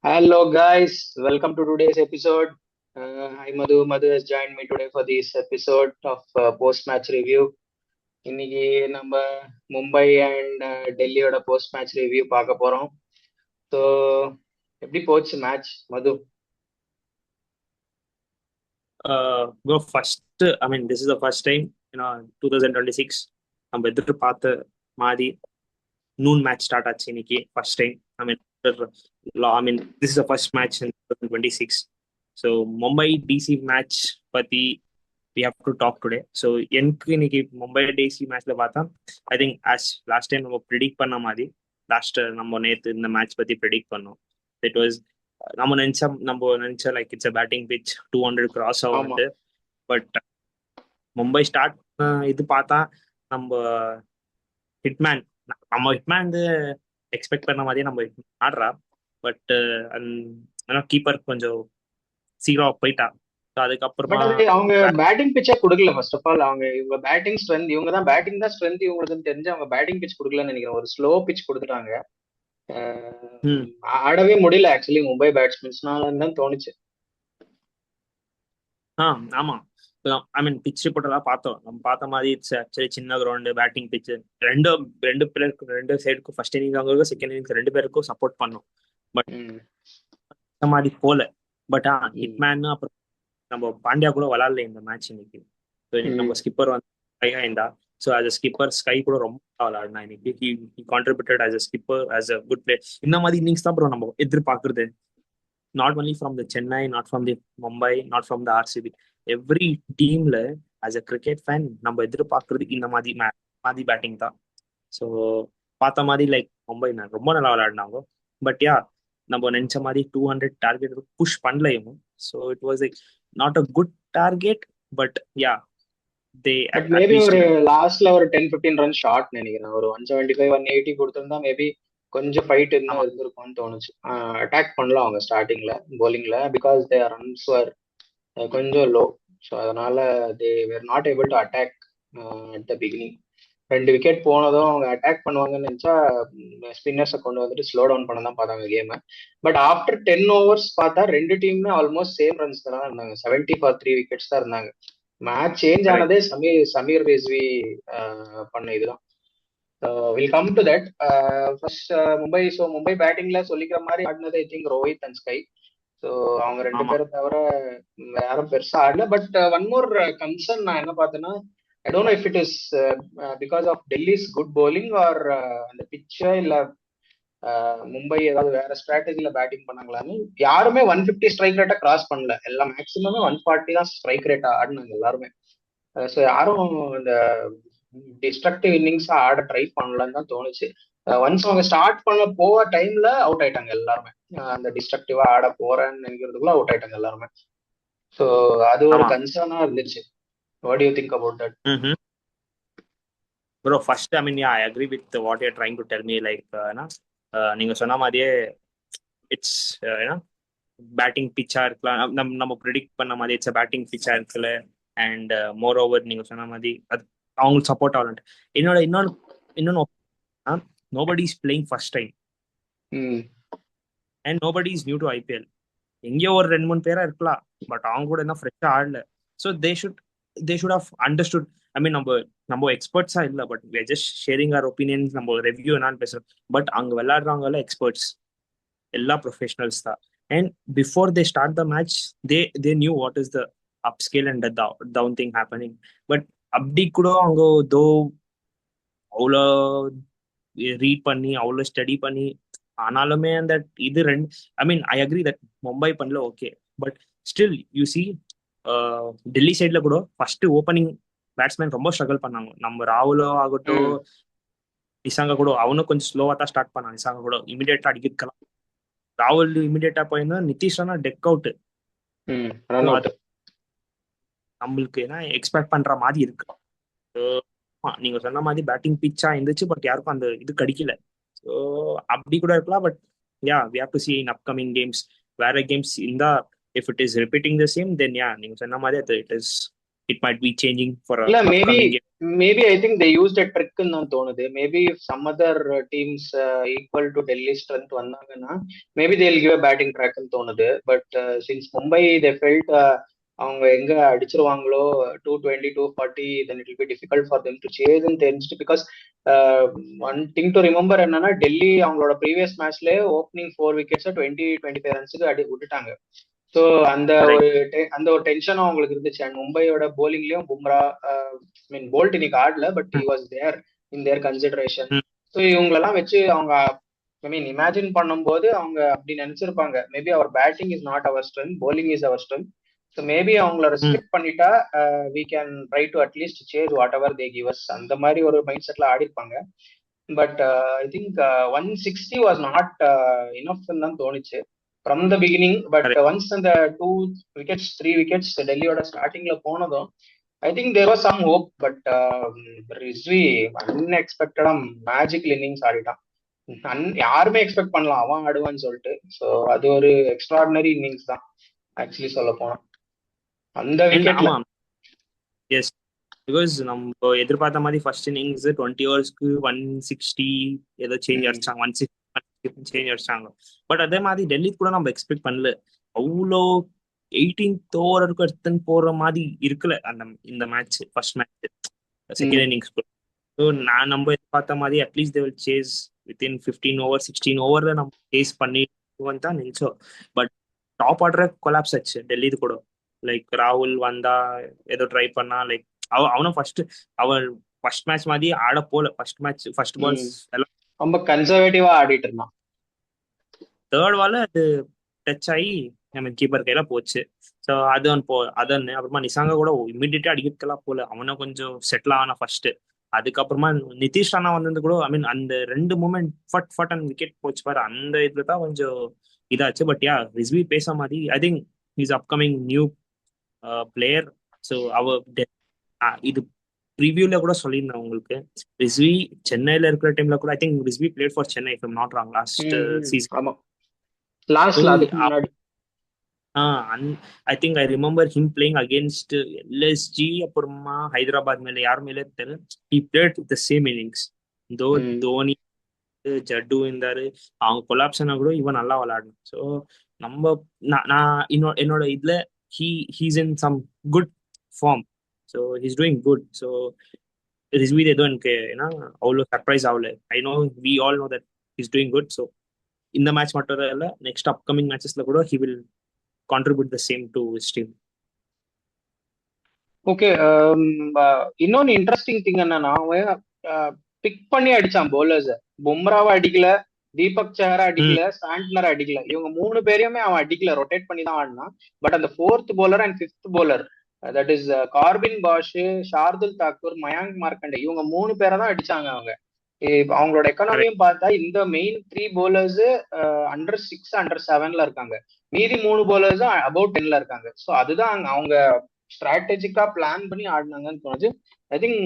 Hello guys, welcome to today's episode. Hi Madhu. Madhu has joined me today for this episode of post-match review. இன்னைக்கு நம்ம Mumbai and டெல்லியோட post match review பார்க்க போறோம். So எப்படி போச்சு match Madhu? Bro, first, I mean, this is the first time, 2026, நம்ம எதிர்பார்த்த மாதிரி noon match start ஆச்சு இன்னைக்கு first time. This is the first match in 2026. So, Mumbai DC match பத்தி we have to talk today. So, எனக்கு இன்னைக்கு Mumbai DC மேட்ச்ல பார்த்தா I think as last time நம்ம ப்ரிடிக்ட் பண்ண மாதிரி நம்ம நேற்று இந்த மேட்ச் பத்தி ப்ரிடிக்ட் பண்ணோம். இட் வாஸ் நம்ம நினைச்சா like it's a batting pitch 200 cross ஆகும்ட்டு. பட் மும்பை ஸ்டார்ட் இது பார்த்தா நம்ம ஹிட்மேன் வந்து எக்ஸ்பெக்ட் பண்ண மாதிரியே நம்ம ஆடுறா. பட் கீப்பர் கொஞ்சம் சீக்கிரம் போயிட்டா. அதுக்கப்புறமா அவங்க பேட்டிங் பிச்சா கொடுக்கல. ஃபர்ஸ்ட் ஆஃப் ஆல் அவங்க இவங்க பேட்டிங் ஸ்ட்ரென்த், இவங்க தான் பேட்டிங் தான் ஸ்ட்ரென்த் இவங்களுக்கு தெரிஞ்சு அவங்க பேட்டிங் பிச் கொடுக்கலன்னு நினைக்கிறேன். ஒரு ஸ்லோ பிச் கொடுத்துட்டாங்க. ஆடவே முடியல ஆக்சுவலி மும்பை பேட்ஸ்மேன்ஸ்னால தான் தோணுச்சு. ஆமா, ஐ மீன் பிச் ரிப்போர்ட் எல்லாம் பார்த்தோம். நம்ம பார்த்த மாதிரி ஆக்சுவலி சின்ன கிரவுண்டு பேட்டிங் பிச் ரெண்டு பேருக்கும் ரெண்டு சைடுக்கும் ஃபர்ஸ்ட் இன்னிங்ஸ் அவங்களுக்கு செகண்ட் இன்னிங்ஸ் ரெண்டு பேருக்கும் சப்போர்ட் பண்ணோம். பட் இந்த மாதிரி போல. பட் ஹிட்மேன் அப்புறம் நம்ம பாண்டியா கூட விளாட்ல இந்த மேட்ச் இன்னைக்கு. நம்ம ஸ்கிப்பர் வந்து ஸ்கையா இருந்தா. So as a skipper sky கூட ரொம்ப விளாடினா இன்னைக்கு. He contributed as a skipper as a good player. இந்த மாதிரி இன்னிங்ஸ் தான் ப்ரோ நம்ம எதிர்பார்க்கறது. Not only from the Chennai, not from the Mumbai, not from the RCB. Every டீம்ல ஆஸ் அ கிரிக்கெட் ஃபேன் நம்ம எதிர்பார்க்கறது இந்த மாதிரி பேட்டிங் தான். ஸோ பார்த்த மாதிரி லைக் மும்பை ரொம்ப நல்லா விளையாடினாங்க. பட் யா நம்ம நினைச்ச மாதிரி 200 டார்கெட் புஷ் பண்ணல இவங்க. So it was like not a good target. But yeah maybe ஒரு லாஸ்ட்ல ஒரு 10-15 ரன் ஷார்ட் நினைக்கிறேன். ஒரு 175 180 கொடுத்திருந்தா மேபி கொஞ்சம் ஃபைட் இன்னும் இருந்திருக்கும்னு தோணுச்சு. அட்டாக் பண்ணலாம் அவங்க ஸ்டார்டிங்ல போலிங்ல, பிகாஸ் தேர் ரன்ஸ் வர் கொஞ்சம் லோ. ஸோ அதனால they were not able to attack at the beginning. 2 wicket போனதும் அவங்க அட்டாக் பண்ணுவாங்கன்னு நினைச்சா ஸ்பின்னர்ஸை கொண்டு வந்துட்டு ஸ்லோ டவுன் பண்ண தான் பார்த்தாங்க கேமை. பட் ஆஃப்டர் 10 ஓவர்ஸ் பார்த்தா ரெண்டு டீமுமே ஆல்மோஸ்ட் சேம் ரன்ஸ் தான் இருந்தாங்க. 70 for 3 விக்கெட்ஸ் தான் இருந்தாங்க. மேட்ச் சேஞ்ச் ஆனதே சமீர் ரிஸ்வி பண்ண இதுதான். Will come to that. First Mumbai பேட்டிங்ல சொல்லிக்கிற மாதிரி ஆடினது I think Rohit and SKY. So அவங்க ரெண்டு பேரை தவிர யாரும் பெருசா ஆடல. பட் ஒன் மோர் கன்சர்ன் நான் என்ன பார்த்தேன்னா, I don't know if it is because of Delhi's good bowling or அந்த பிச்சை இல்ல மும்பை ஏதாவது வேற ஸ்ட்ராட்டஜில பேட்டிங் பண்ணாங்களான்னு. யாருமே 150 ஸ்ட்ரைக் ரேட்டை கிராஸ் பண்ணல. எல்லாம் மேக்ஸிமமே 140 தான் ஸ்ட்ரைக் ரேட்டா ஆடினாங்க எல்லாருமே. ஸோ யாரும் இந்த டிஸ்ட்ரக்டிவ் இன்னிங்ஸ் ஆட ட்ரை பண்ணலன்னு தான் தோணுச்சு. ஒன்ஸ் அவங்க ஸ்டார்ட் பண்ண போக டைம்ல அவுட் ஆயிட்டாங்க எல்லாருமே. அந்த டிஸ்ட்ரக்டிவா ஆட போறேன்னு நினைக்கிறதுக்குள்ள அவுட் ஆயிட்டாங்க எல்லாருமே. ஸோ அது ஒரு கன்சர்னா இருந்துச்சு. What do you think about that? Bro, first, I mean, yeah, I agree with what you're trying to tell me. Like, நீங்க சொன்ன மாதிரியே இட்ஸ் பேட்டிங் பிச்சா இருக்கலாம். நம்ம ப்ரிடிக்ட் பண்ண மாதிரி இட்ஸ் பேட்டிங் பிச்சா இருக்குல்ல. அண்ட் மோர் ஓவர் நீங்க சொன்ன மாதிரி அது அவங்களுக்கு சப்போர்ட் ஆகலன்ட்டு. இன்னொன்னு nobody is playing first time and nobody is new to IPL. எங்கேயோ ஒரு 2-3 பேரா இருக்கலாம். பட் அவங்க கூட என்ன ஃப்ரெஷ்ஷா ஆடல. So they should have understood. I mean, நம்ம எக்ஸ்பர்ட்ஸா இல்ல, but we are just sharing our opinions. நம்ம ரிவ்யூ என்னன்னு பேசுறோம். பட் அங்க விளையாடுறவங்க எக்ஸ்பர்ட்ஸ் எல்லா ப்ரொஃபஷனல்ஸ் தான். And before they start the match they knew what is the upscale and the down thing happening. But அப்படி கூட அவங்க அவ்வளோ ரீட் பண்ணி அவ்வளோ ஸ்டடி பண்ணி ஆனாலுமே அந்த இது ரெண்டு, ஐ mean I agree that Mumbai பண்ணல okay. But still you see Delhi சைட்ல கூட ஃபர்ஸ்ட் ஓப்பனிங் பேட்ஸ்மேன் ரொம்ப ஸ்ட்ரகிள் பண்ணாங்க. நம்ம ராகுலோ ஆகட்டும், நிசாங்க கூட அவனும் கொஞ்சம் ஸ்லோவா தான் ஸ்டார்ட் பண்ணான். நிசாங்க கூட இமிடியேட்டா அடிக்கலாம். ராகுல் இமிடியேட்டா போயிருந்தா நிதிஷ் ராணா டெக் அவுட். நம்மளுக்கு என்ன எக்ஸ்பெக்ட் பண்ற மாதிரி இருக்கு. நீங்க சொன்ன மாதிரி பேட்டிங் பிச்சா இருந்துச்சு, பட் யாருக்கும் அந்த இது கிடைக்கல. ஸோ அப்படி கூட இருக்கலாம். But yeah we have to see in upcoming games. வேற கேம்ஸ் இருந்தா if it is repeating the same, then yeah நீங்க சொன்ன மாதிரி அது it is it might be changing for a இல்ல upcoming game. Maybe I think they used a trick ன்னு தான் தோணுது. Maybe some other teams equal to Delhi strength வந்தாங்கன்னா maybe they'll give a batting ட்ராக்னு தோணுது. But since Mumbai they felt அவங்க எங்க அடிச்சிருவாங்களோ 220 240 then it will be difficult for them to chase ன்னு தெரிஞ்சுட்டு. Because one thing to remember என்னன்னா டெல்லி அவங்களோட ப்ரீவியஸ் மேட்ச்ல ஓப்பனிங் 4 விக்கெட்ஸ் 20-25 ரன்ஸுக்கு விட்டுட்டாங்க. ஸோ அந்த ஒரு டென்ஷனும் அவங்களுக்கு இருந்துச்சு. அண்ட் மும்பையோட போலிங்லயும் பும்ரா மீன் போல்ட் இன்னைக்கு ஆடல, but he was there in their consideration. So இவங்களெல்லாம் வச்சு அவங்க ஐ மீன் இமேஜின் பண்ணும்போது அவங்க அப்படி நினைச்சிருப்பாங்க, maybe our batting is not our strength, bowling is our strength. So maybe அவங்கள ரெஸ்ட்ரிக்ட் பண்ணிட்டா we can try to at least chase whatever they give us, அந்த மாதிரி ஒரு மைண்ட் செட்ல ஆடிருப்பாங்க. But I think 160 was not enough தான் தோணுச்சு from the beginning. But once அந்த 2 wickets 3 wickets டெல்லியோட ஸ்டார்டிங்ல போனதும் I think there was some hope. But Rizvi அன்எக்ஸ்பெக்டடா மேஜிக்கல் இன்னிங்ஸ் ஆடிட்டான். யாருமே எக்ஸ்பெக்ட் பண்ணலாம் அவன் ஆடுவான்னு சொல்லிட்டு. ஸோ அது ஒரு எக்ஸ்ட்ராடினரி இன்னிங்ஸ் தான் ஆக்சுவலி சொல்ல போனா அந்த விக்கெட்ல. எஸ், பிகாஸ் நம்ம எதிர்பார்த்த மாதிரி ஃபர்ஸ்ட் இன்னிங்ஸ் 20 ஓவர்ஸ்க்கு 160 ஏதோ சேஞ்ச் அடிச்சாங்க, 160 சேஞ்ச் அடிச்சாங்க. பட் அதே மாதிரி டெல்லி கூட நம்ம எக்ஸ்பெக்ட் பண்ணல அவ்வளோ 18th ஓவருக்கு எடுத்துன்னு போற மாதிரி இருக்கல அந்த இந்த match, first match second innings. So நான் நம்ம எதிர்பார்த்த மாதிரி at least they will chase within 15 over 16 ஓவர்ல நம்ம சேஸ் பண்ணிடுவோம் தான் நினைச்சோம். பட் டாப் ஆர்டர் கொலாப்ஸ் ஆச்சு டெல்லி கூட. லைக் ராகுல் வந்தா ஏதோ ட்ரை பண்ணா, லைக் அவனும் ஃபர்ஸ்ட் மேட்ச் மாதிரி ஆட போல. ஃபர்ஸ்ட் பால்ஸ் எல்லாம் ரொம்ப கன்சர்வேட்டிவா ஆடிட்டு இருந்தான். தேர்ட் பால் அது டச் ஆகி நம்ம கீப்பர் கையில போச்சு. ஸோ அதன் அப்புறமா நிசாங்க கூட இமீடியட்டா அடிக்கிறதுக்கெல்லாம் போல, அவனும் கொஞ்சம் செட்டில் ஆனா ஃபர்ஸ்ட். அதுக்கப்புறமா நிதிஷ் ராணா வந்தது கூட ஐ மீன் அந்த 2 மூமெண்ட் ஃபட் அண்ட் விக்கெட் போச்சு பாரு, அந்த இதுல தான் கொஞ்சம் இதாச்சு. பட் யா ரிஸ்வி பேச மாதிரி I think is upcoming new player. So இது ப்ரிவியூல கூட சொல்லியிருந்தேன் உங்களுக்கு. ரிஸ்வி சென்னையில இருக்கிற டைம்ல கூட I think Rizvi played for Chennai if I'm not wrong last season. I think I remember him playing against LSG அப்புறமா ஹைதராபாத் மேல யார் மேலே தெரியல. He played the same innings. Dhoni Jaddu இருந்தாரு, அவங்க கொலாப்ஷனா கூட இவன் நல்லா விளையாடணும். ஸோ நம்ம நான் என்னோட இதுல he's in some good form. So he's doing good. So Rizvi ஏதோ எனக்கு ஏன்னா அவ்வளோ சர்ப்ரைஸ் ஆகல. I know we all know that he's doing good. So இந்த மேட்ச் மட்டும் இல்லை, நெக்ஸ்ட் அப்கமிங் மேட்சஸ்ல கூட he will contribute the same to his team. Okay, இன்னொன்னு இன்ட்ரெஸ்டிங் திங் என்னன்னா பிக் பண்ணி அடிச்சான் பவுலர்ஸ். பும்ராவை அடிக்கல, தீபக் சஹரா அடிக்கல, சாண்ட்னர் அடிக்கல. இவங்க 3 பேரையுமே அவன் அடிக்கல, ரொட்டேட் பண்ணி தான் ஆடினான். பட் அந்த 4th bowler and 5th bowler that is Corbin Bosch, Shardul Thakur, Mayank Markande, இவங்க 3 பேரை தான் அடிச்சாங்க. அவங்களோட எக்கானமியும் பார்த்தா இந்த மெயின் 3 bowlers அண்டர் 6 அண்டர் 7ல இருக்காங்க. மீதி 3 bowlers அபவுட் 10ல இருக்காங்க. ஸோ அதுதான் அவங்க ஸ்ட்ராட்டஜிக்கா பிளான் பண்ணி ஆடினாங்கன்னு தோணுது. I think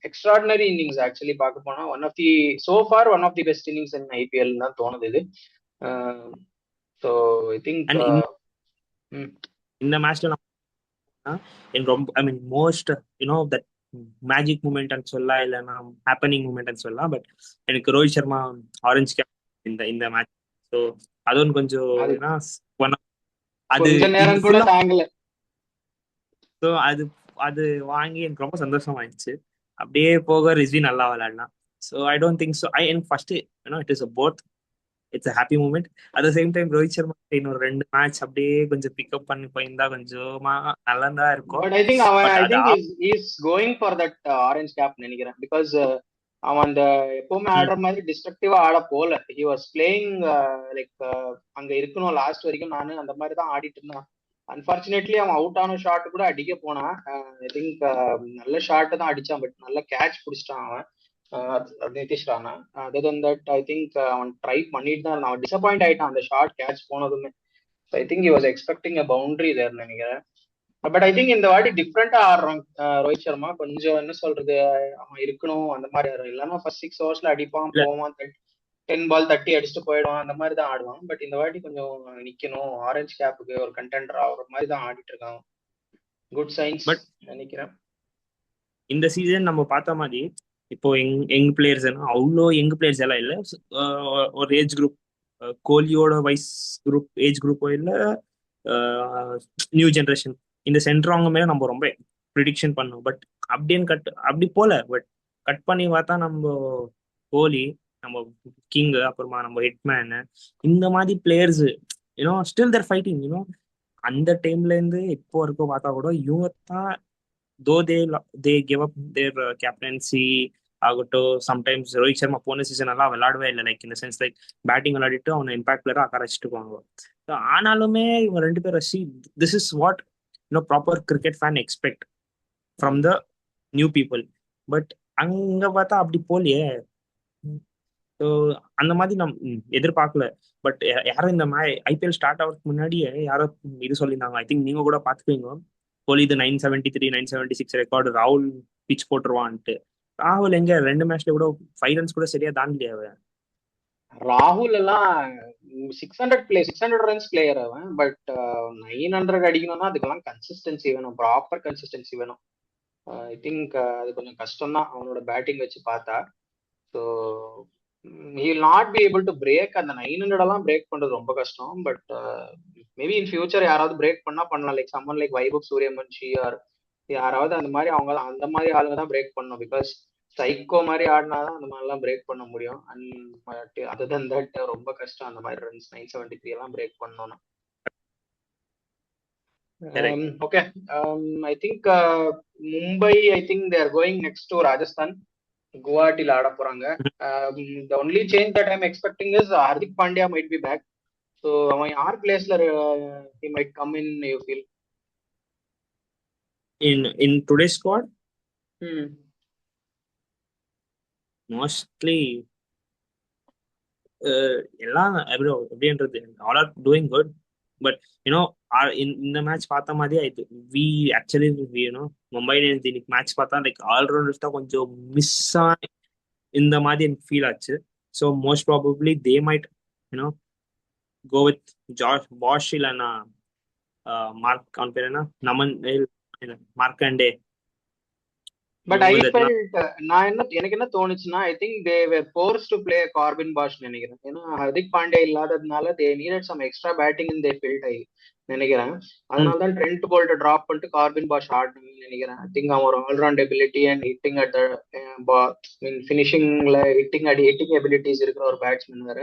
extraordinary innings actually பார்க்க போனா one of the best innings in IPL தான் தோணுது இது. ஸோ ஐ திங்க் இந்த மேட்ச்ல எனக்கு ரொம்ப I mean most that magic moment and சொல்லலாம், இல்லைன்னா ஹேப்பனிங் மூமெண்ட் அண்ட் சொல்லலாம். பட் எனக்கு ரோஹித் சர்மா ஆரஞ்சு கேப் இந்த மேட்ச். ஸோ அது கொஞ்சம் அது வாங்கி எனக்கு ரொம்ப சந்தோஷமாயிடுச்சு. அப்படியே போக ரிஸ்வி நல்லா விளையாடலாம். So I don't think so எனக்கு first it is both it's a happy moment. At the same time Rohit Sharma இன்னொரு 2 மேட்ச் அப்படியே கொஞ்சம் பிக்கப் பண்ணி போயிருந்தா கொஞ்சமா நல்லா தான் இருக்கும். But I think is going for that orange gap நினைக்கிறேன். பிகாஸ் அவன் அந்த எப்பவுமே ஆடுற மாதிரி டிஸ்ட்ரக்டிவா ஆட போல. ஹி வாஸ் பிளேயிங் லைக் அங்க இருக்கணும் லாஸ்ட் வரைக்கும். நானு அந்த மாதிரி தான் ஆடிட்டு இருந்தான். அன்பார்ச்சுனேட்லி அவன் அவுட் ஆன ஷாட் கூட அடிக்க போனான். ஐ திங்க் நல்ல ஷாட் தான் அடிச்சான், பட் நல்ல கேட்ச் பிடிச்சிட்டான் அவன் Nitish Rana. Other than that I think அவன் ட்ரை பண்ணிட்டு தான் இருந்தான். அவன் டிசப்பாயிண்ட் ஆயிட்டான் அந்த ஷாட் கேட்ச் போனதுமே. I think he was expecting a boundary there நினைக்கிறேன். பட் ஐ திங்க் இந்த வாட்டி டிஃப்ரெண்டா ஆடுறான் ரோஹித் சர்மா. கொஞ்சம் என்ன சொல்றது, அவன் இருக்கணும் அந்த மாதிரி ஆடுறான். இல்லைன்னா ஃபர்ஸ்ட் 6 overs அடிப்பான் போவான், 10 ball தட்டி அடிச்சுட்டு போயிடுவான், அந்த மாதிரி தான் ஆடுவான். பட் இந்த வாட்டி கொஞ்சம் நிக்கணும், ஆரஞ்சு கேப்புக்கு ஒரு கண்டெண்டர் ஆகுற மாதிரி தான் ஆடிட்டு இருக்கான். குட் சைன்ஸ் பட் நினைக்கிறேன். இந்த சீசன் நம்ம பார்த்த மாதிரி இப்போ யங் பிளேயர்ஸ் அவ்வளோ யங் பிளேயர்ஸ் எல்லாம் இல்லை. ஒரு ஏஜ் குரூப் கோலியோட வயசு குரூப் ஏஜ் குரூப்போ இல்லை நியூ ஜென்ரேஷன் இந்த சென்ட்ரவங்க மேலே நம்ம ரொம்ப ப்ரிடிக்ஷன் பண்ணோம். பட் அப்படி போல. பட் கட் பண்ணி பார்த்தா நம்ம கோலி, நம்ம கிங், அப்புறமா நம்ம ஹிட்மேனு, இந்த மாதிரி பிளேயர்ஸ் ஸ்டில் தேர் ஃபைட்டிங். அந்த டைம்ல இருந்து இப்போ வரைக்கும் பார்த்தா கூட இவங்க தான் though they give up their captaincy ஆகட்டும். சம்டைம்ஸ் ரோஹித் சர்மா போன சீசன் எல்லாம் விளையாடவே இல்லை. லைக் இந்த சென்ஸ் லைக் பேட்டிங் விளையாடிட்டு அவனை இம்பாக்ட் பிளேயராக ஆக்கார வச்சுட்டுக்குவாங்க. ஆனாலுமே இவங்க ரெண்டு பேரும் this is what proper cricket fan expect from the new people. But அங்க பார்த்தா அப்படி போலியே. ஸோ அந்த மாதிரி எதிர்பார்க்கல. பட் யாரும் இந்த ஐபிஎல் ஸ்டார்ட் ஆகிறதுக்கு முன்னாடியே யாரோ இது சொல்லியிருந்தாங்க. ஐ திங்க் நீங்க கூட பார்த்துக்குவீங்க. கோலி இது 973 976 ரெக்கார்டு ராகுல் பிச் போட்டுருவான்ட்டு. ராகுல் எங்க 2 மேட்ச்ல கூட 5 ரன்ஸ் கூட சரியா தாண்டலையே. ராகுல் எல்லாம் 600 ரன்ஸ் பிளேயர் அவன். பட் 900 அடிக்கணும்னா அதுக்கெல்லாம் கன்சிஸ்டன்சி வேணும், ப்ராப்பர் கன்சிஸ்டன்சி வேணும். ஐ திங்க் அது கொஞ்சம் கஷ்டம் தான் அவனோட பேட்டிங் வச்சு பார்த்தா. So he will not be able to break அந்த 900 எல்லாம் பிரேக் பண்றது ரொம்ப கஷ்டம். பட் மேபி இன் ஃபியூச்சர் யாராவது பிரேக் பண்ணலாம். Like someone like Vaibhav Suryavanshi or யாராவது அந்த மாதிரி அந்த மாதிரி ஆளுங்க தான் பிரேக் பண்ணணும். பிகாஸ் சைக்கோ மாதிரி ஆடினாதான் அந்த மாதிரிலாம் பிரேக் பண்ண முடியும். அண்ட் அதுதான் தட் ரொம்ப கஷ்டம் அந்த மாதிரி ரன்ஸ் 973 எல்லாம் பிரேக் பண்ணணும். Okay, I think Mumbai, I think they are going next to Rajasthan. குவாஹாட்டில ஆட போறாங்க. The only change that I'm expecting is Hardik Pandya might be back. So அவன் யார் பிளேஸ்ல he might come in, you feel? In today's squad, mostly எல்லாம் எப்படின்றது all are doing good. But இந்த match பார்த்த மாதிரி வி ஆக்சுவலி மும்பை இந்தியன்ஸ் இன்னைக்கு match பார்த்தா லைக் ஆல்ரவுண்டர்ஸ் தான் கொஞ்சம் மிஸ் இந்த மாதிரி எனக்கு ஃபீல் ஆச்சு. So most probably they might go with Bosch இல்லைன்னா மார்க், அவன் பேர் என்ன, Naman Markande. But I felt எனக்கு என்ன தோணுச்சுன்னா, I think they were forced to play Corbin Bosch நினைக்கிறேன். ஏன்னா ஹர்திக் பாண்டியா இல்லாததுனால they needed some extra batting in the field I நினைக்கிறேன். அதனால தான் ட்ரெண்ட் போல்ட் டிராப் பண்ணிட்டு கார்பின் பாஷ் ஆடணும்னு நினைக்கிறேன். ஐ திங்க் அவன் ஒரு all round ability and hitting at ஃபினிஷிங்ல ஹிட்டிங் எபிலிட்டிஸ் இருக்கிற ஒரு பேட்ஸ்மேன் வேற.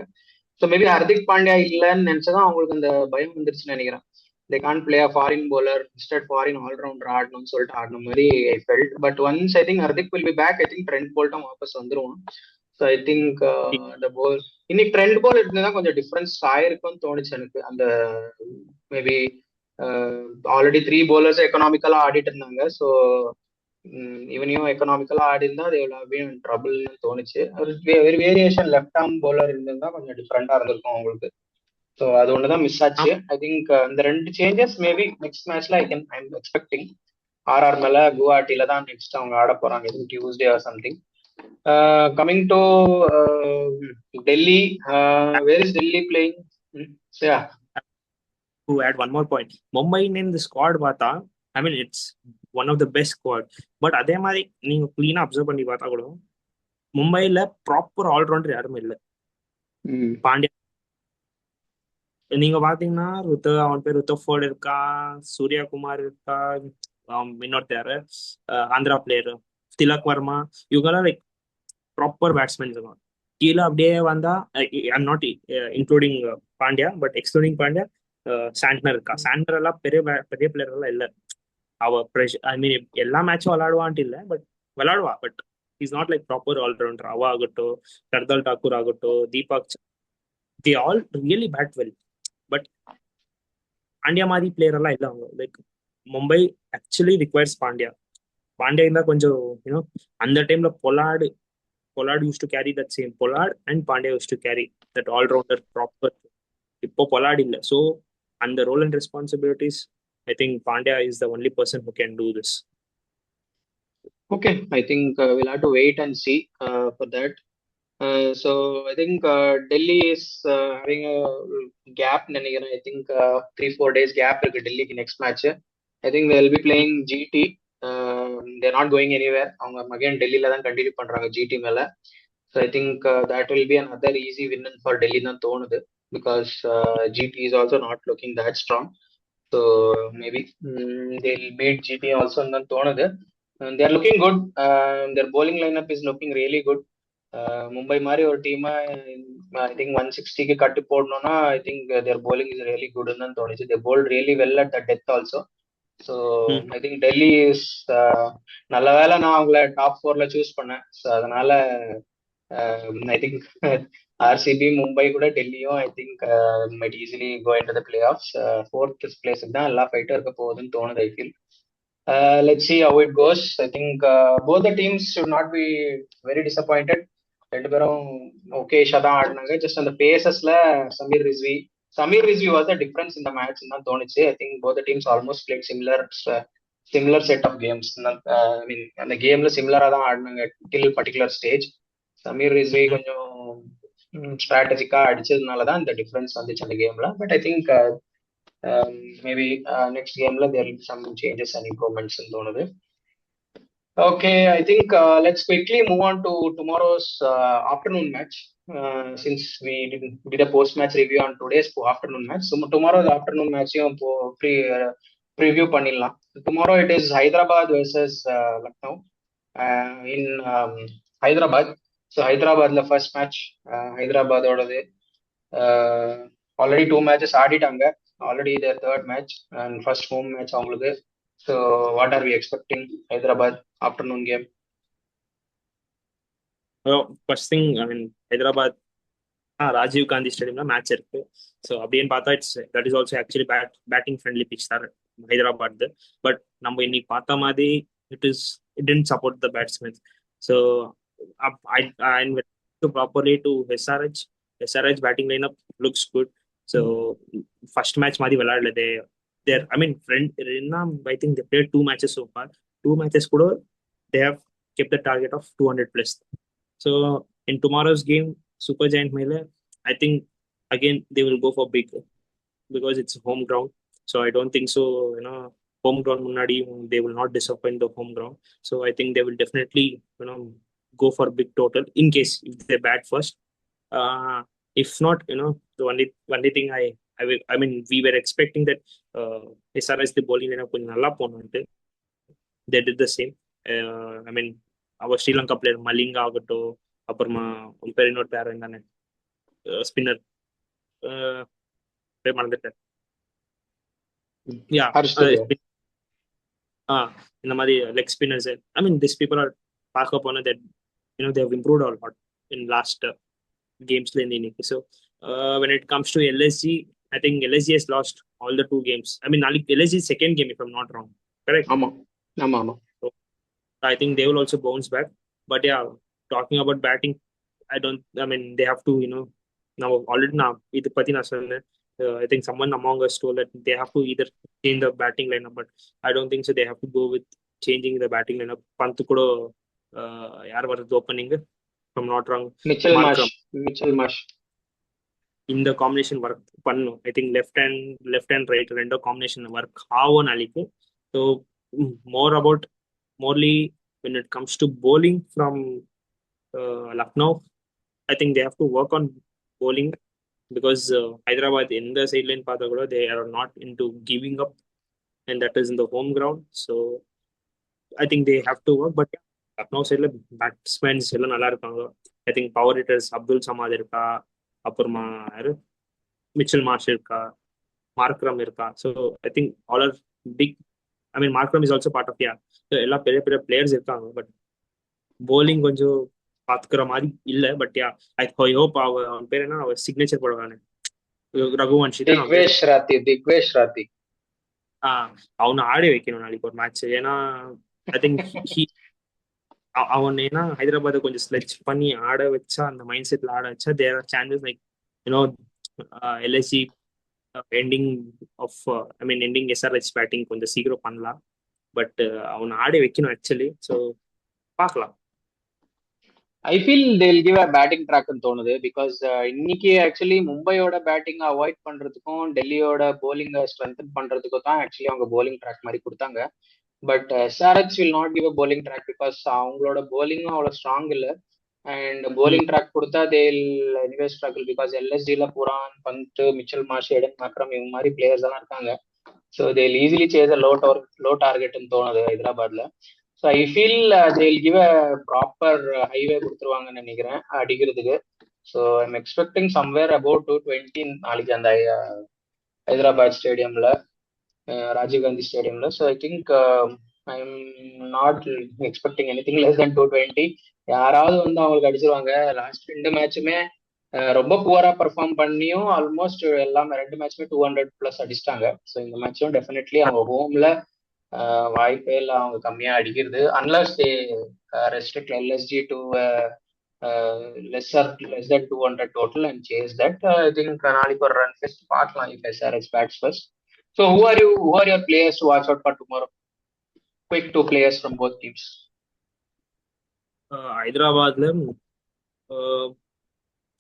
ஸோ மேபி ஹர்திக் பாண்டியா இல்லைன்னு நினைச்சதான் அவங்களுக்கு அந்த பயம் வந்துருச்சுன்னு நினைக்கிறேன். they can't play a foreign bowler, instead foreign all-rounder ஆடணும்னு சொல்லிட்டு ஆடின மாதிரி I felt. But once I think Hardik will be back, I think Trent Bolt வாபஸ் வந்துருவான். So I think the ball இன்னைக்கு Trent Bolt இருந்தா கொஞ்சம் டிஃபரன்ஸ் ஆயிருக்கும்னு தோணுச்சு எனக்கு. அந்த மேபி ஆல்ரெடி 3 bowlers எக்கனாமிக்கலா ஆடிட்டு இருந்தாங்க. ஸோ இவனையும் எக்கனாமிக்கலா ஆடி இருந்தா they will have been in trouble தோணுச்சு. ஒரு வேரியேஷன் லெஃப்ட் ஆர்ம் பவுலர் இருந்திருந்தா கொஞ்சம் டிஃபரெண்டா இருந்திருக்கும் அவங்களுக்கு. ஸோ அது ஒண்ணுதான் மிஸ் ஆச்சு. ஐ திங்க் இந்த 2 சேஞ்சஸ் மேபி நெக்ஸ்ட் மேட்ச்ல ஐம் எக்ஸ்பெக்டிங். ஆர்ஆர் மேல குவாஹாட்டில தான் நெக்ஸ்ட் அவங்க ஆட போறாங்க, இது Tuesday or something. Coming to Delhi, where is Delhi playing? To add one more point, Mumbai இந்த ஸ்குவாட் பார்த்தா I mean it's one of the best squad. But அதே மாதிரி நீங்க கிளீனா அப்சர்வ் பண்ணி பார்த்தா கூட மும்பைல ப்ராப்பர் ஆல்ரவுண்டர் யாருமே இல்லை. பாண்டியா நீங்க பாத்தீங்கன்னா அவன் பேர் ருத்தோஃபோர்ட் இருக்கா, சூர்யாகுமார் இருக்கா, இன்னொருத்தர் ஆந்திரா பிளேயர் திலக் வர்மா, இவங்கெல்லாம் லைக் ப்ராப்பர் பேட்ஸ்மேன் இருக்கான். கீழே அப்படியே வந்தா I'm not including Pandya, but excluding Pandya Santner இருக்கா. சாண்ட்னர் எல்லாம் பெரிய பிளேயர் எல்லாம் இல்லை. அவ ஐ மீன் எல்லா மேட்சும் விளையாடுவான்ட்டு இல்லை, பட் விளையாடுவா. But is not like proper allrounder. அவ ஆகட்டும், ஷர்தல் டாக்கூர் ஆகட்டும், Deepak, they all really bat well. But Pandya மாதிரி பிளேயர் எல்லாம் இல்லை அவங்க. Like Mumbai actually requires Pandya இருந்தா கொஞ்சம் அந்த டைம்ல Pollard used to carry that same. Pollard and Pandya used to carry that allrounder proper. இப்போ பொலார்டு இல்லை. ஸோ அந்த role and responsibilities I think Pandya is the only person who can do this. Okay, I think we'll have to wait and see for that. So I think Delhi is having a gap. I think 3-4 days gap இருக்கு டெல்லிக்கு next match. I think they'll be playing GT. They're not going anywhere. அவங்க again டெல்லியில தான் continue பண்றாங்க GT மேல. So I think that will be another easy win for Delhi தான் தோணுது, because GT is also not looking that strong. So maybe they'll beat GT also தான் தோணுது. They are looking good. Their bowling lineup is looking really good. Mumbai மாதிரி ஒரு டீமை I think 160க்கு கட்டு போடணும்னா I think their bowling is really குட்னு தான் தோணுச்சு. They bowled really well at the death also. So I think Delhi is நல்ல வேலை நான் அவங்கள டாப் 4ல சூஸ் பண்ணேன். ஸோ அதனால ஐ திங்க் ஆர்சிபி, மும்பை கூட டெல்லியும் I think might easily go into the playoffs. 4th பிளேஸுக்கு தான் எல்லா ஃபைட்டும் இருக்க போகுதுன்னு தோணுது. I feel let's see how it goes. I think both the teams should not be very disappointed. ரெண்டு பேரும் ஓகேஷா தான் ஆடினாங்க. ஜஸ்ட் அந்த பேசஸ்ல Sameer Rizvi was the difference இந்த மேட்ச் தான் தோணுச்சு. I think both teams almost played similar set of games. I mean அந்த கேம்ல சிமிலரா தான் ஆடினாங்க till particular stage. Sameer Rizvi கொஞ்சம் ஸ்ட்ராட்டஜிக்கா அடிச்சதுனால தான் இந்த டிஃபரன்ஸ் வந்துச்சு அந்த கேம்ல. But I think maybe next கேம்ல there will be some changes and improvements தோணுது. Okay, I think let's quickly move on to tomorrow's afternoon match, since we did a post-match review on today's afternoon match. So tomorrow's afternoon match preview பண்ணிடலாம். Tomorrow it is Hyderabad versus Lucknow in Hyderabad. So Hyderabadல first match, Hyderabadோடது already 2 matches ஆடிட்டாங்க. Already their third match and first home match அவங்களுக்கு. So what are we expecting Hyderabad afternoon game? First thing, I mean, Hyderabad Rajiv Gandhi ஸ்டேடியம்ல match இருக்கு. So அப்படின்னு பார்த்தா that is also actually batting friendly pitch தான் Hyderabad. But நம்ம இன்னைக்கு பார்த்த மாதிரி it tend support the batsman. So properly to SRH batting line up looks good. So first match மாதிரி விளையாடல. There I mean I think they played 2 matches so far. 2 matches கூட they have kept the target of 200 plus. So in tomorrow's game, Super Giant Mele, I think again they will go for big because it's home ground. So I don't think so, home ground munadi they will not disappoint the home ground. So I think they will definitely, go for big total in case if they bat first. If not, the only thing I mean we were expecting that SRS the bowling lineup கொஞ்சம் நல்லா போனும்ட்டு. They did the same. I mean our Sri Lanka player Malinga ஆகட்டும், அப்புறமா ஒரு பேர் இன்னொரு பேர் இருந்தானே spinner பேர் மறந்துட்டேன். இந்த மாதிரி leg spinners. I mean this people are பார்க்க போன that they have improved a lot in last games ல இன்னைக்கு. So when it comes to LSG, I think LSG has lost all the 2 games. I mean LSG is second game if I'm not wrong, correct? ஆமா. So I think they will also bounce back. But yeah, talking about batting, I mean they have to, now already now idu patti na சொன்னேன். I think someone among us told that they have to either change the batting lineup, but I don't think so. They have to go with changing the batting lineup. Pant kudo yaar varudhu opening, if I'm not wrong, Mitchell Marsh in the combination work pannu. I think left and right rendo combination work avon aliku. So morely when it comes to bowling from Lucknow, I think they have to work on bowling because Hyderabad in the sideline path they are not into giving up, and that is in the home ground. So I think they have to work. But Lucknow side batsmen எல்லாம் நல்லா இருக்காங்க. I think power hitters Abdul Samad இருக்கா, அப்புறமா Mitchell Marsh இருக்கா, Markram இருக்கா. So I think all are big. I mean Markram is also part of எல்லா பெரிய பெரிய பிளேயர்ஸ் இருக்காங்க. பட் bowling கொஞ்சம் பாத்துக்கிற மாதிரி இல்ல. பட் ஐ ஹோப் அவன் பேர் என்ன, அவர் சிக்னேச்சர் போடுவானே ரகுவன்ஷி, திக்வேஷ் ராத்தி, அவனை ஆடி வைக்கணும் நாளைக்கு ஒரு மேட்ச். ஏன்னா ஐ திங்க் அவன் ஏன்னா ஹைதராபாத்தை கொஞ்சம் ஸ்லெச் பண்ணி ஆட வச்சா, அந்த மைண்ட் செட்ல ஆட வச்சா there are chances like LSG ending SRH batting கொஞ்சம் சீக்கிரம் பண்ணலாம். பட் அவனை ஆடி வைக்கணும் ஆக்சுவலி. ஸோ பார்க்கலாம். I feel they'll give a batting ட்ராக்னு தோணுது. பிகாஸ் இன்னைக்கு ஆக்சுவலி மும்பையோட பேட்டிங் அவாய்ட் பண்றதுக்கும் டெல்லியோட போலிங்கை ஸ்ட்ரென்தன் பண்றதுக்கும் தான் ஆக்சுவலி அவங்க போலிங் ட்ராக் மாதிரி கொடுத்தாங்க. But SRH will not give a bowling track because அவங்களோட போலிங்கும் அவ்வளோ ஸ்ட்ராங் இல்லை. அண்ட் போலிங் ட்ராக் கொடுத்தா தேல் எனிவே ஸ்ட்ரகிள் பிகாஸ் எல்எஸ்ஜில Pooran, Pant, Mitchell Marsh, Aiden Markram இவங்க மாதிரி பிளேயர்ஸ் எல்லாம் இருக்காங்க. ஸோ தேல் ஈஸிலி சேஸ் லோ டார்கெட்னு தோணுது ஹைதராபாத்ல. So I feel they'll give a proper highway கொடுத்துருவாங்கன்னு நினைக்கிறேன் அடிக்கிறதுக்கு. So I'm expecting somewhere about 220 நாளைக்கு அந்த ஹைதராபாத் ஸ்டேடியம்ல, ராஜீவ் காந்தி ஸ்டேடியம்ல. So I think I am not expecting anything less than 220. யாராவது வந்து அவங்களுக்கு அடிச்சிருவாங்க. லாஸ்ட் 2 மேட்சுமே ரொம்ப புவரா பெர்ஃபார்ம் பண்ணியும் ஆல்மோஸ்ட் எல்லாமே 2 மேட்சுமே 200+ அடிச்சிட்டாங்க. ஸோ இந்த மேட்சும் டெஃபினெட்லி அவங்க ஹோம்ல வாய்ப்பே இல்லை அவங்க கம்மியா அடிக்கிறது. Unless they restrict LSG to less than 200 total and chase that. I think நாளைக்கு ஒரு ரன் ஃபெஸ்ட் பார்க்கலாம் if SRH bats first. So who are your players to watch out for tomorrow? Quick 2 players from both teams. ஹைதராபாத்ல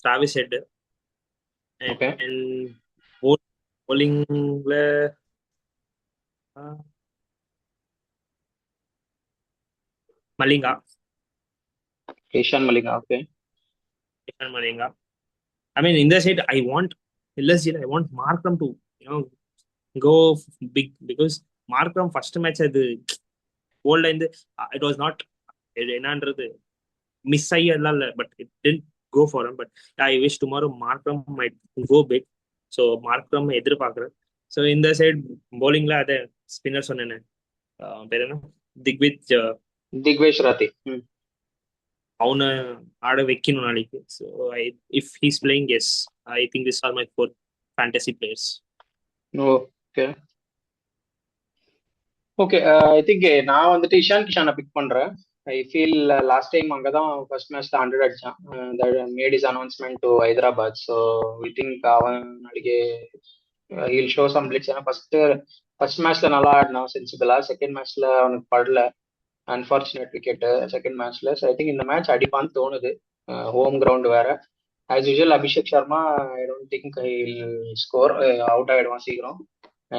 Travis Head Okay. And bowlingல Malinga. Ishan Malinga. Okay. Malinga. I mean, in the side, I want LSG. I want Markram to go big because Markram first match அது bold and it was not என்னன்றது miss ஆகியெல்லாம் இல்லை, but it didn't go for him. But I wish tomorrow Markram might go big. So Markram எதிர்பார்க்குறேன். So இந்த side பவுலிங்ல அதை spinner சொன்னேன்னு பேர் என்ன, திக்வேஷ் ராத்தி அவனை ஆட வைக்கணும் நாளைக்கு. So if he's playing, yes, I think this are my 4 fantasy players. Okay okay. I think நான் வந்துட்டு இஷான் கிஷானை பிக் பண்றேன். ஐ ஃபீல் லாஸ்ட் டைம் அங்கதான் ஃபர்ஸ்ட் மேட்ச்ல 100 அடிச்சான். Made is announcement to Hyderabad. So we think அவன் நாளைக்கு ஹீல் ஷோ சம் பிளிட்ஸ். ஏன்னா ஃபர்ஸ்ட் மேட்ச்ல நல்லா ஆடினான் சென்சிபிளா. செகண்ட் மேட்ச்ல அவனுக்கு படல, அன்பார்ச்சுனேட் விக்கெட் செகண்ட் மேட்ச்ல. ஸோ ஐ திங்க் இந்த மேட்ச் அடிப்பான்னு தோணுது. ஹோம் கிரவுண்ட் வேற. As usual Abhishek Sharma I don't think he'll score, out ஆயிடுவான் சீக்கிரம்.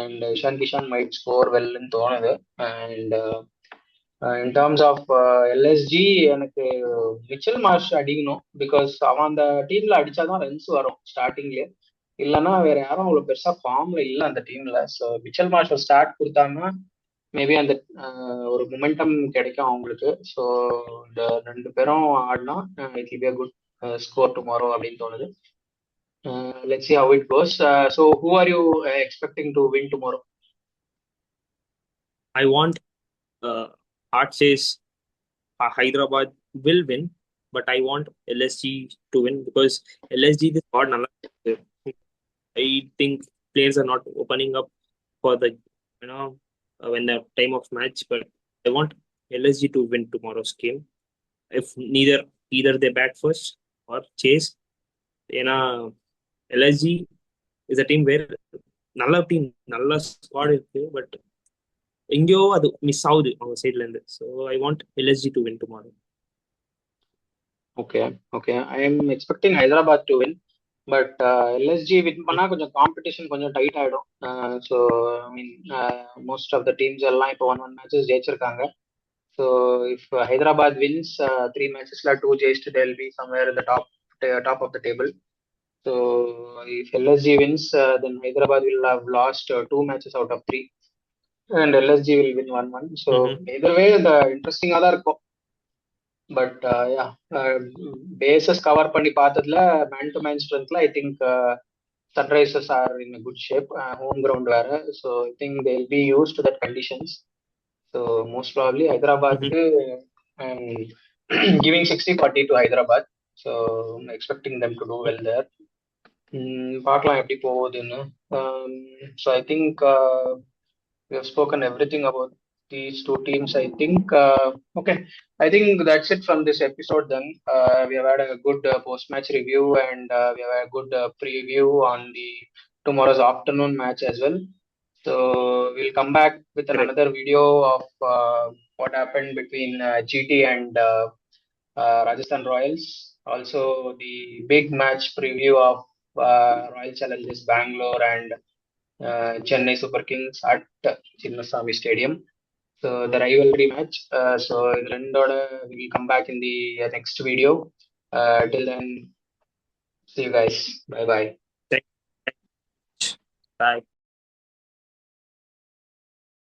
And Ishan Kishan might score வெல்னு தோணுது. And in terms of LSG எனக்கு மிச்சல் மார்ஷ் அடிக்கணும். பிகாஸ் அவன் அந்த டீம்ல அடிச்சாதான் ரன்ஸ் வரும் ஸ்டார்டிங்லேயே. இல்லைன்னா வேற யாரும் அவ்வளோ பெருசா ஃபார்ம்ல இல்லை அந்த டீம்ல. ஸோ மிச்சல் மார்ஷ் ஸ்டார்ட் கொடுத்தாங்கன்னா மேபி அந்த ஒரு மொமெண்டம் கிடைக்கும் அவங்களுக்கு. ஸோ இந்த 2 பேரும் ஆடினா it will be a good score tomorrow அப்படின்னு தோணுது. Let's see how it goes. So who are you expecting to win tomorrow? I want heart says Hyderabad will win, but I want LSG to win because LSG this squad nalla. I think players are not opening up for the when the time of match, but I want LSG to win tomorrow's game. If either they bat first or chase. LSG is a team where நல்ல squad இருக்கு, but எங்கேயோ அது miss ஆகுது அவங்க சைட்ல இருந்து. So I want LSG to win tomorrow. Okay okay. I am expecting Hyderabad to win, but LSG win பண்ணா கொஞ்சம் காம்படிஷன் கொஞ்சம் டைட் ஆயிடும். So I mean most of the teams எல்லாம் இப்போ 1 மேட்சஸ் ஜெயிச்சிருக்காங்க. ஸோ இஃப் ஹைதராபாத் வின்ஸ் 3 மேட்சஸ்ல 2 ஜெயிச்சுட்டு they'll be somewhere in the top of the table. So if LSG wins, then Hyderabad will have lost 2 matches out of 3, and LSG will win 1-1. So either way, the interesting ஆதான் இருக்கும். But bases cover பண்ணி பார்த்ததுல man to man ஸ்ட்ரென்த்ல I think Sunrisers are in good shape. Home ground வேற. So I think they will be used to that conditions. So most probably ஹைதராபாத்க்கு giving 60-40 to Hyderabad. So expecting them to do well there. பார்க்கலாம் எப்படி போகுதுன்னு. So I think we have spoken everything about these 2 teams. I think okay, I think that's it from this episode then. We have had a good post-match review, and we have had a good preview on the tomorrow's afternoon match as well. So we'll come back with another video of what happened between GT and Rajasthan Royals. Also, the big match preview of Royal Challengers Bangalore and Chennai Super Kings at Chinnaswamy Stadium. So the rivalry match. So Rendoda will come back in the next video. Till then, see you guys. Bye bye. Bye.